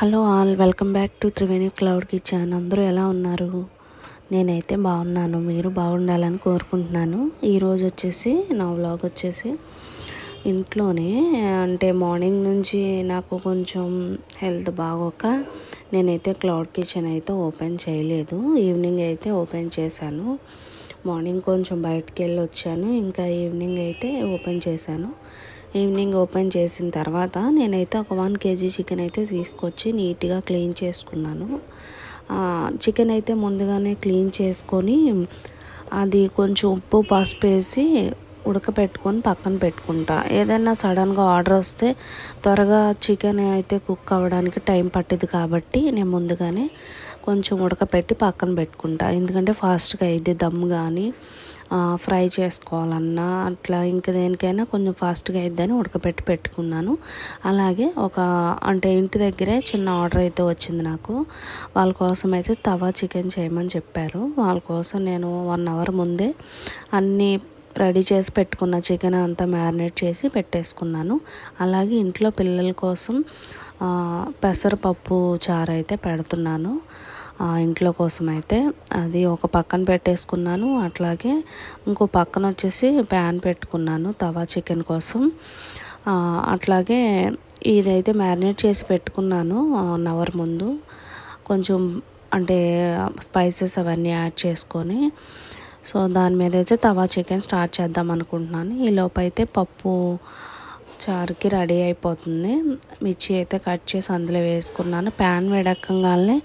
Hello all, welcome back to Triveni cloud kitchen. అందరూ ఎలా ఉన్నారు? నేనైతే బాగున్నాను. మీరు బాగుండాలని కోరుకుంటున్నాను. ఈరోజు వచ్చేసి నా వ్లాగ్ వచ్చేసి ఇంట్లోనే, అంటే మార్నింగ్ నుంచి నాకు కొంచెం హెల్త్ బాగోక నేనైతే క్లౌడ్ కిచెన్ అయితే ఓపెన్ చేయలేదు. ఈవినింగ్ అయితే ఓపెన్ చేశాను. మార్నింగ్ కొంచెం బయటికి వెళ్ళి వచ్చాను, ఇంకా ఈవినింగ్ అయితే ఓపెన్ చేశాను. ఈవినింగ్ ఓపెన్ చేసిన తర్వాత నేనైతే ఒక 1 kg చికెన్ అయితే తీసుకొచ్చి నీట్గా క్లీన్ చేసుకున్నాను. చికెన్ అయితే ముందుగానే క్లీన్ చేసుకొని అది కొంచెం ఉప్పు పసుపు వేసి ఉడకపెట్టుకొని పక్కన పెట్టుకుంటా. ఏదైనా సడన్గా ఆర్డర్ వస్తే త్వరగా చికెన్ అయితే కుక్ అవ్వడానికి టైం పట్టింది కాబట్టి నేను ముందుగానే కొంచెం ఉడకపెట్టి పక్కన పెట్టుకుంటా. ఎందుకంటే ఫాస్ట్గా అయ్యిద్ది. దమ్ కానీ ఫ్రై చేసుకోవాలన్నా అట్లా ఇంకా దేనికైనా కొంచెం ఫాస్ట్గా అయిద్దని ఉడకపెట్టి పెట్టుకున్నాను. అలాగే అంటే ఇంటి దగ్గరే చిన్న ఆర్డర్ అయితే వచ్చింది నాకు. వాళ్ళ కోసం అయితే తవా చికెన్ చేయమని చెప్పారు. వాళ్ళ కోసం నేను 1 hour ముందే అన్నీ రెడీ చేసి పెట్టుకున్న చికెన్ అంతా మ్యారినేట్ చేసి పెట్టేసుకున్నాను. అలాగే ఇంట్లో పిల్లల కోసం పెసరపప్పు చారు అయితే పెడుతున్నాను. ఇంట్లో కోసం అయితే అది ఒక పక్కన పెట్టేసుకున్నాను. అట్లాగే ఇంకో పక్కన వచ్చేసి ప్యాన్ పెట్టుకున్నాను తవా చికెన్ కోసం. అట్లాగే ఇదైతే మ్యారినేట్ చేసి పెట్టుకున్నాను 1 hour ముందు. కొంచెం అంటే స్పైసెస్ అవన్నీ యాడ్ చేసుకొని సో దాని మీద అయితే తవా చికెన్ స్టార్ట్ చేద్దాం అనుకుంటున్నాను. ఈలోపు అయితే పప్పు చారుకి రెడీ అయిపోతుంది. మిర్చి అయితే కట్ చేసి అందులో వేసుకున్నాను. ప్యాన్ వేడెక్కగానే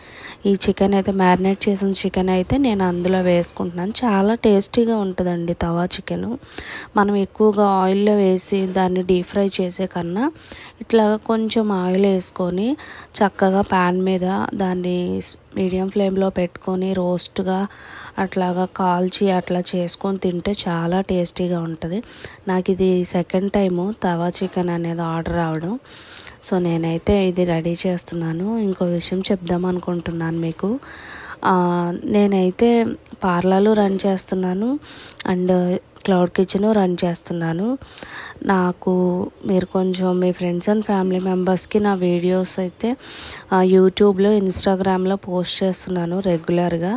ఈ చికెన్ అయితే మ్యారినేట్ చేసిన చికెన్ అయితే నేను అందులో వేసుకుంటున్నాను. చాలా టేస్టీగా ఉంటుందండి తవా చికెన్. మనం ఎక్కువగా ఆయిల్లో వేసి దాన్ని డీప్ ఫ్రై చేసే కన్నా ఇట్లా కొంచెం ఆయిల్ వేసుకొని చక్కగా ప్యాన్ మీద దాన్ని మీడియం ఫ్లేమ్లో పెట్టుకొని రోస్ట్గా అట్లాగా కాల్చి అట్లా చేసుకొని తింటే చాలా టేస్టీగా ఉంటుంది. నాకు ఇది సెకండ్ టైము తవా చికెన్ అనేది ఆర్డర్ రావడం. సో నేనైతే ఇది రెడీ చేస్తున్నాను. ఇంకో విషయం చెప్దాం అనుకుంటున్నాను మీకు. నేనైతే పార్లర్లు రన్ చేస్తున్నాను అండ్ క్లౌడ్ కిచెన్ రన్ చేస్తున్నాను. నాకు మీరు కొంచెం మీ ఫ్రెండ్స్ అండ్ ఫ్యామిలీ మెంబర్స్కి నా వీడియోస్ అయితే యూట్యూబ్లో ఇన్స్టాగ్రామ్లో పోస్ట్ చేస్తున్నాను రెగ్యులర్గా.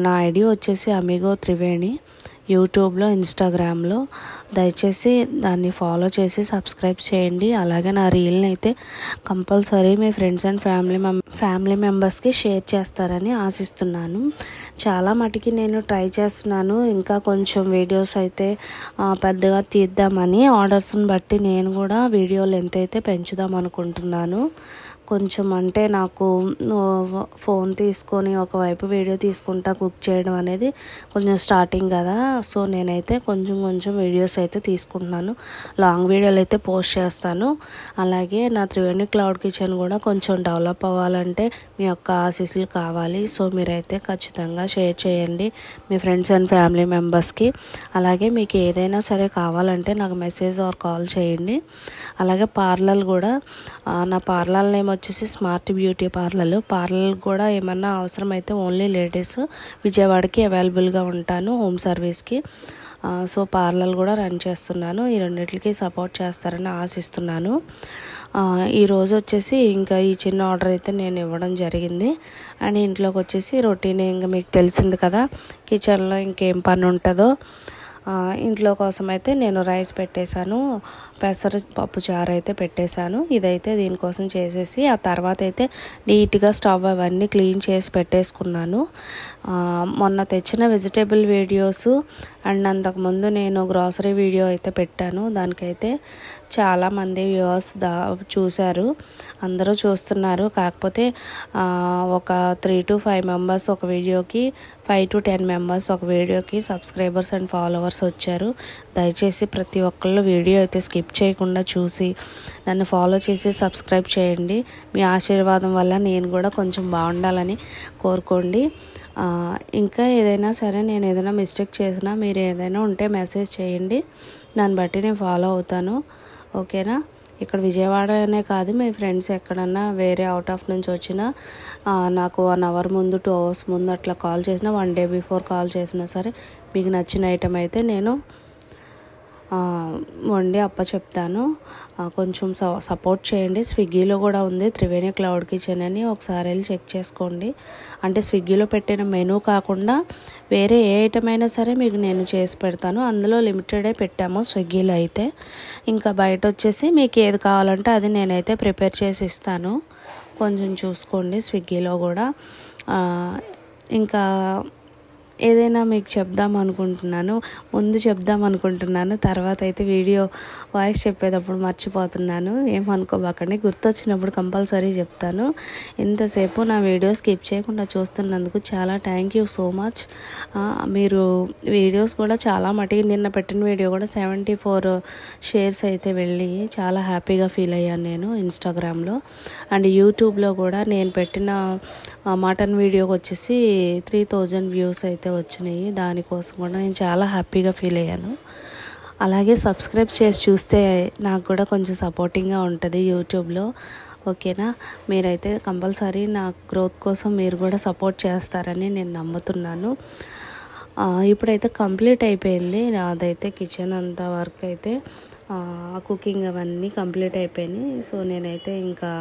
నా ఐడి వచ్చేసి అమిగో త్రివేణి. యూట్యూబ్లో ఇన్స్టాగ్రామ్లో దయచేసి దాన్ని ఫాలో చేసి సబ్స్క్రైబ్ చేయండి. అలాగే నా రీల్ని అయితే compulsory me friends and family మెంబర్స్కి షేర్ చేస్తారని ఆశిస్తున్నాను. చాలా మటుకి నేను ట్రై చేస్తున్నాను. ఇంకా కొంచెం వీడియోస్ అయితే పెద్దగా తీద్దామని ఆర్డర్స్ని బట్టి నేను కూడా వీడియో లెంత్ అయితే పెంచుదాం అనుకుంటున్నాను. కొంచెం అంటే నాకు ఫోన్ తీసుకొని ఒకవైపు వీడియో తీసుకుంటా కుక్ చేయడం అనేది కొంచెం స్టార్టింగ్ కదా. సో నేనైతే కొంచెం వీడియోస్ అయితే తీసుకుంటున్నాను. లాంగ్ వీడియోలు అయితే పోస్ట్ చేస్తాను. అలాగే నా త్రివేణి క్లౌడ్ కిచెన్ కూడా కొంచెం డెవలప్ అవ్వాలంటే మీ యొక్క ఆశీస్సులు కావాలి. సో మీరైతే ఖచ్చితంగా షేర్ చేయండి మీ ఫ్రెండ్స్ అండ్ ఫ్యామిలీ మెంబర్స్కి. అలాగే మీకు ఏదైనా సరే కావాలంటే నాకు మెసేజ్ ఆర్ కాల్ చేయండి. అలాగే పార్లర్ కూడా నా పార్లర్ నేమ్ వచ్చేసి స్మార్ట్ బ్యూటీ పార్లర్ కూడా ఏమన్నా అవసరం అయితే ఓన్లీ లేడీస్ విజయవాడకి అవైలబుల్గా ఉంటాను హోమ్ సర్వీస్కి. సో పార్లర్ కూడా రన్ చేస్తున్నాను. ఈ రెండింటికి సపోర్ట్ చేస్తారని ఆశిస్తున్నాను. ఈరోజు వచ్చేసి ఇంకా ఈ చిన్న ఆర్డర్ అయితే నేను ఇవ్వడం జరిగింది. అండ్ ఇంట్లోకి వచ్చేసి రొటీన్ ఇంకా మీకు తెలిసింది కదా, కిచెన్లో ఇంకేం పని ఉంటుందో. ఇంట్లో కోసం అయితే నేను రైస్ పెట్టేశాను, పెసరపప్పు చారు అయితే పెట్టేశాను. ఇదైతే దీనికోసం చేసేసి ఆ తర్వాత అయితే నీట్గా స్టవ్ అవన్నీ క్లీన్ చేసి పెట్టేసుకున్నాను. మొన్న తెచ్చిన వెజిటేబుల్ వీడియోస్ అండ్ అంతకుముందు నేను గ్రాసరీ వీడియో అయితే పెట్టాను. దానికైతే చాలామంది వ్యూవర్స్ చూశారు, అందరూ చూస్తున్నారు. కాకపోతే ఒక 3 to 5 మెంబర్స్ ఒక వీడియోకి, 5 to 10 మెంబర్స్ ఒక వీడియోకి సబ్స్క్రైబర్స్ అండ్ ఫాలోవర్స్ వచ్చారు. దయచేసి ప్రతి ఒక్కళ్ళు వీడియో అయితే స్కిప్ చేయకుండా చూసి నన్ను ఫాలో చేసి సబ్స్క్రైబ్ చేయండి. మీ ఆశీర్వాదం వల్ల నేను కూడా కొంచెం బాగుండాలని కోరుకోండి. ఇంకా ఏదైనా సరే నేను ఏదైనా మిస్టేక్ చేసినా మీరు ఏదైనా ఉంటే మెసేజ్ చేయండి, దాన్ని బట్టి నేను ఫాలో అవుతాను. ఓకేనా? ఇక్కడ విజయవాడ అనే కాదు, మీ ఫ్రెండ్స్ ఎక్కడన్నా వేరే అవుట్ ఆఫ్ నుంచి వచ్చినా నాకు 1 hour ముందు 2 hours ముందు అట్లా కాల్ చేసినా, 1 day బిఫోర్ కాల్ చేసినా సరే మీకు నచ్చిన ఐటెం అయితే నేను వండి చెప్తాను. కొంచెం సపోర్ట్ చేయండి. స్విగ్గీలో కూడా ఉంది త్రివేణి క్లౌడ్ కిచెన్ అని, ఒకసారి వెళ్ళి చెక్ చేసుకోండి. అంటే స్విగ్గీలో పెట్టిన మెనూ కాకుండా వేరే ఏ ఐటమ్ అయినా సరే మీకు నేను చేసి పెడతాను. అందులో లిమిటెడే పెట్టాము స్విగ్గీలో అయితే. ఇంకా బయట వచ్చేసి మీకు ఏది కావాలంటే అది నేనైతే ప్రిపేర్ చేసి ఇస్తాను. కొంచెం చూసుకోండి స్విగ్గీలో కూడా. ఇంకా ఏదైనా మీకు ముందు చెప్దాం అనుకుంటున్నాను, తర్వాత అయితే వీడియో వాయిస్ చెప్పేటప్పుడు మర్చిపోతున్నాను. ఏమనుకోబాకండి, గుర్తొచ్చినప్పుడు కంపల్సరీ చెప్తాను. ఇంతసేపు నా వీడియో స్కిప్ చేయకుండా చూస్తున్నందుకు చాలా థ్యాంక్ యూ సో మచ్. మీరు వీడియోస్ కూడా చాలా మటుకు నిన్న పెట్టిన వీడియో కూడా 74 షేర్స్ అయితే వెళ్ళి చాలా హ్యాపీగా ఫీల్ అయ్యాను నేను ఇన్స్టాగ్రామ్లో. అండ్ యూట్యూబ్లో కూడా నేను పెట్టిన మటన్ వీడియోకి వచ్చేసి 3000 వ్యూస్ అయితే వచ్చినాయి. దానికోసం కూడా నేను చాలా హ్యాపీగా ఫీల్ అయ్యాను. అలాగే సబ్స్క్రైబ్ చేసి చూస్తే నాకు కూడా కొంచెం సపోర్టింగ్గా ఉంటుంది యూట్యూబ్లో. ఓకేనా? మీరైతే కంపల్సరీ నా గ్రోత్ కోసం మీరు కూడా సపోర్ట్ చేస్తారని నేను నమ్ముతున్నాను. ఇప్పుడైతే కంప్లీట్ అయిపోయింది నాదైతే కిచెన్ అంతా వర్క్ అయితే, కుకింగ్ అవన్నీ కంప్లీట్ అయిపోయినాయి. సో నేనైతే ఇంకా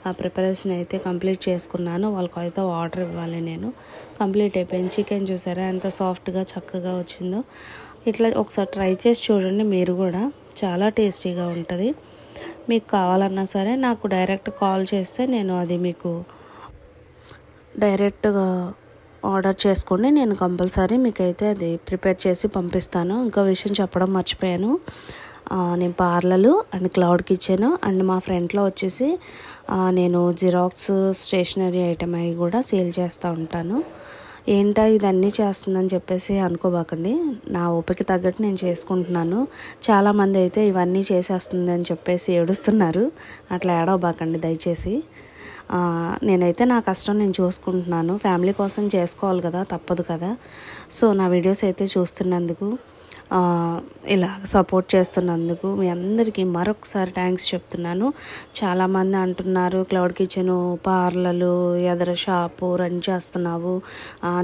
ఆ ప్రిపరేషన్ అయితే కంప్లీట్ చేసుకున్నాను. వాళ్ళకైతే ఆర్డర్ ఇవ్వాలి నేను. కంప్లీట్ అయిపోయింది. చికెన్ చూసారా ఎంత సాఫ్ట్గా చక్కగా వచ్చిందో. ఇట్లా ఒకసారి ట్రై చేసి చూడండి మీరు కూడా, చాలా టేస్టీగా ఉంటుంది. మీకు కావాలన్నా సరే నాకు డైరెక్ట్ కాల్ చేస్తే నేను అది మీకు డైరెక్ట్గా ఆర్డర్ చేసుకోండి. నేను కంపల్సరీ మీకైతే అది ప్రిపేర్ చేసి పంపిస్తాను. ఇంకో విషయం చెప్పడం మర్చిపోయాను. నేను parlour and cloud kitchen and మా ఫ్రెండ్లో వచ్చేసి నేను జిరాక్స్ స్టేషనరీ ఐటమ్ అవి కూడా సేల్ చేస్తూ ఉంటాను. ఏంటా ఇదన్నీ చేస్తుందని చెప్పేసి అనుకోబాకండి, నా ఓపిక తగ్గట్టు నేను చేసుకుంటున్నాను. చాలామంది అయితే ఇవన్నీ చేసేస్తుంది అని చెప్పేసి ఏడుస్తున్నారు. అట్లా ఏడవబాకండి దయచేసి. నేనైతే నా కష్టం నేను చూసుకుంటున్నాను. ఫ్యామిలీ కోసం చేసుకోవాలి కదా, తప్పదు కదా. సో నా వీడియోస్ అయితే చూస్తున్నందుకు, ఇలా సపోర్ట్ చేస్తున్నందుకు మీ అందరికీ మరొకసారి థ్యాంక్స్ చెప్తున్నాను. చాలామంది అంటున్నారు క్లౌడ్ కిచెను పార్లర్లు ఎదర షాపు రన్ చేస్తున్నావు,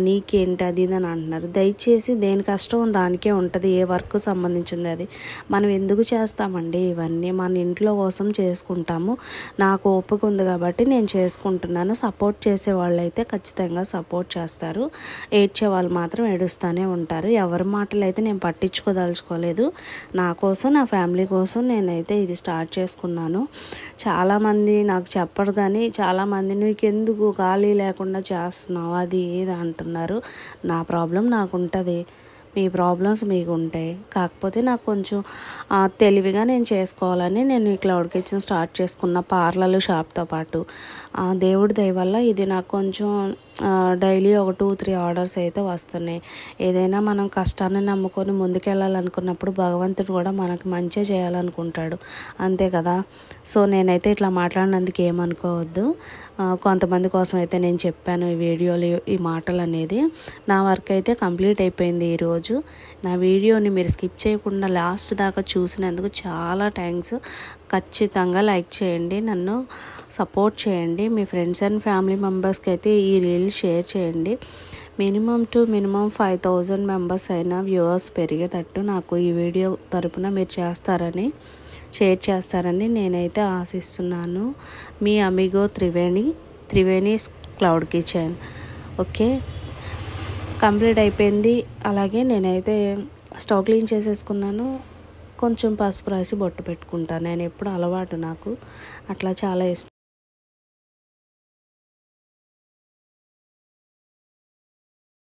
నీకేంటి అది ఇది అని అంటున్నారు. దయచేసి దేని కష్టం దానికే ఉంటుంది. ఏ వర్క్ సంబంధించింది అది మనం ఎందుకు చేస్తామండి? ఇవన్నీ మన ఇంట్లో కోసం చేసుకుంటాము. నాకు ఓపిక ఉంది కాబట్టి నేను చేసుకుంటున్నాను. సపోర్ట్ చేసే వాళ్ళు అయితే ఖచ్చితంగా సపోర్ట్ చేస్తారు. ఏడ్చే వాళ్ళు మాత్రం ఏడుస్తూనే ఉంటారు. ఎవరి మాటలు అయితే నేను పట్టించుకోదలుచుకోలేదు. నా కోసం నా ఫ్యామిలీ కోసం నేనైతే ఇది స్టార్ట్ చేసుకున్నాను. చాలామంది నాకు చెప్పరు, కానీ చాలామంది నీకెందుకు ఖాళీ లేకుండా చేస్తున్నావు అది ఏది అంటున్నారు. నా ప్రాబ్లం నాకు ఉంటుంది, మీ ప్రాబ్లమ్స్ మీకు ఉంటాయి. కాకపోతే నాకు కొంచెం తెలివిగా నేను చేసుకోవాలని నేను ఈ క్లౌడ్ కిచెన్ స్టార్ట్ చేసుకున్న పార్లర్ షాప్తో పాటు. దేవుడి దయ వల్ల ఇది నాకు కొంచెం డైలీ ఒక 2-3 ఆర్డర్స్ అయితే వస్తున్నాయి. ఏదైనా మనం కష్టాన్ని నమ్ముకొని ముందుకెళ్ళాలనుకున్నప్పుడు భగవంతుడు కూడా మనకు మంచి చేయాలనుకుంటాడు, అంతే కదా. సో నేనైతే ఇట్లా మాట్లాడినందుకు ఏమనుకోవద్దు. కొంతమంది కోసం అయితే నేను చెప్పాను ఈ వీడియోలో ఈ మాటలు అనేది. నా వర్క్ అయితే కంప్లీట్ అయిపోయింది ఈరోజు. నా వీడియోని మీరు స్కిప్ చేయకుండా లాస్ట్ దాకా చూసినందుకు చాలా థ్యాంక్స్. ఖచ్చితంగా లైక్ చేయండి, నన్ను సపోర్ట్ చేయండి. మీ ఫ్రెండ్స్ అండ్ ఫ్యామిలీ మెంబర్స్కి అయితే ఈ రీల్ షేర్ చేయండి. మినిమం 5,000 మెంబర్స్ అయినా వ్యూవర్స్ పెరిగేటట్టు నాకు ఈ వీడియో తరపున మీరు షేర్ చేస్తారని నేనైతే ఆశిస్తున్నాను. మీ Amigo Triveni cloud kitchen. Okay, complete అయిపోయింది. అలాగే నేనైతే స్టవ్ క్లీన్ చేసేసుకున్నాను. కొంచెం పసుపు రాసి బొట్టు పెట్టుకుంటాను. నేను ఎప్పుడు అలవాటు నాకు, అట్లా చాలా ఇష్టం.